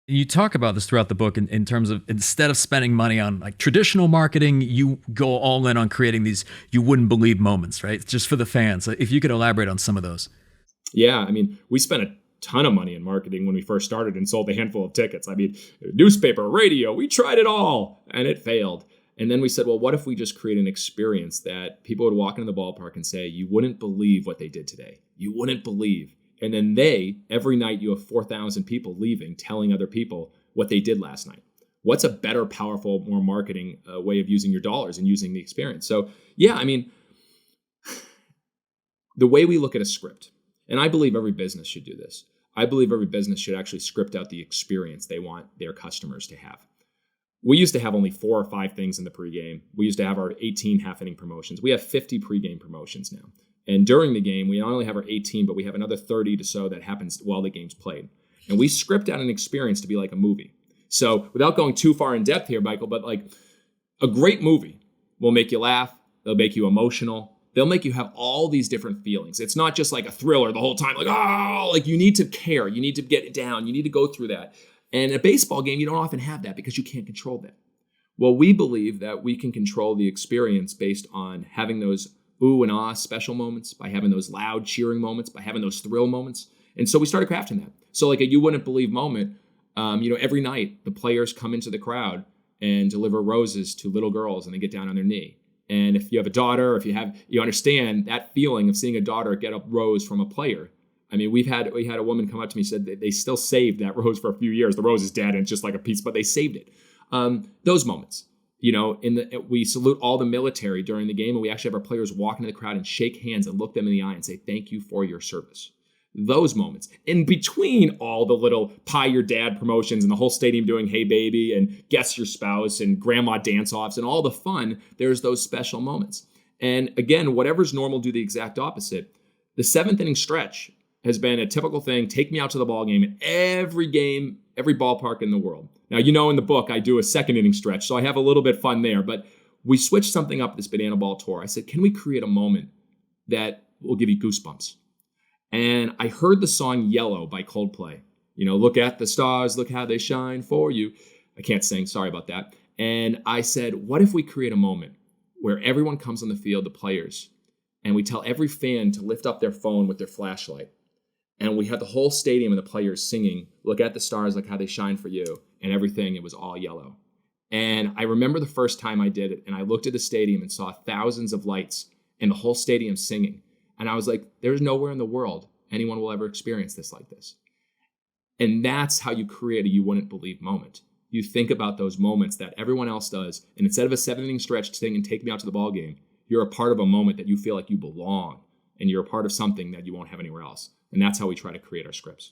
You talk about this throughout the book in terms of instead of spending money on like traditional marketing, you go all in on creating these you wouldn't believe moments, right? Just for the fans. If you could elaborate on some of those. Yeah, I mean, we spent a ton of money in marketing when we first started and sold a handful of tickets. I mean, newspaper, radio, we tried it all and it failed. And then we said, well, what if we just create an experience that people would walk into the ballpark and say, you wouldn't believe what they did today. You wouldn't believe. And then every night you have 4,000 people leaving, telling other people what they did last night. What's a better, powerful, more marketing way of using your dollars and using the experience? So, yeah, I mean, the way we look at a script, and I believe every business should do this. I believe every business should actually script out the experience they want their customers to have. We used to have only 4 or 5 things in the pregame. We used to have our 18 half-inning promotions. We have 50 pregame promotions now. And during the game, we not only have our 18, but we have another 30 to so that happens while the game's played. And we script out an experience to be like a movie. So without going too far in depth here, Michael, but like a great movie will make you laugh. They'll make you emotional. They'll make you have all these different feelings. It's not just like a thriller the whole time, like, oh, like you need to care. You need to get it down. You need to go through that. And in a baseball game, you don't often have that because you can't control that. Well, we believe that we can control the experience based on having those ooh and ah special moments, by having those loud cheering moments, by having those thrill moments. And so we started crafting that. So like a you wouldn't believe moment, every night the players come into the crowd and deliver roses to little girls and they get down on their knee. And if you have a daughter, or if you understand that feeling of seeing a daughter get a rose from a player. I mean, we had a woman come up to me and said that they still saved that rose for a few years. The rose is dead and it's just like a piece, but they saved it. Those moments, we salute all the military during the game, and we actually have our players walk into the crowd and shake hands and look them in the eye and say, thank you for your service. Those moments in between all the little pie your dad promotions and the whole stadium doing hey baby and guess your spouse and grandma dance offs and all the fun, there's those special moments. And again, whatever's normal, do the exact opposite. The 7th inning stretch has been a typical thing. Take me out to the ball game in every game, every ballpark in the world. Now, in the book, I do a 2nd inning stretch, so I have a little bit fun there, but we switched something up this banana ball tour. I said, can we create a moment that will give you goosebumps? And I heard the song Yellow by Coldplay. Look at the stars, look how they shine for you. I can't sing, sorry about that. And I said, what if we create a moment where everyone comes on the field, the players, and we tell every fan to lift up their phone with their flashlight. And we had the whole stadium and the players singing, look at the stars, look how they shine for you. And everything, it was all yellow. And I remember the first time I did it, and I looked at the stadium and saw thousands of lights and the whole stadium singing. And I was like, there's nowhere in the world anyone will ever experience this like this. And that's how you create a you wouldn't believe moment. You think about those moments that everyone else does. And instead of a 7th inning stretch saying, take me out to the ball game, you're a part of a moment that you feel like you belong. And you're a part of something that you won't have anywhere else. And that's how we try to create our scripts.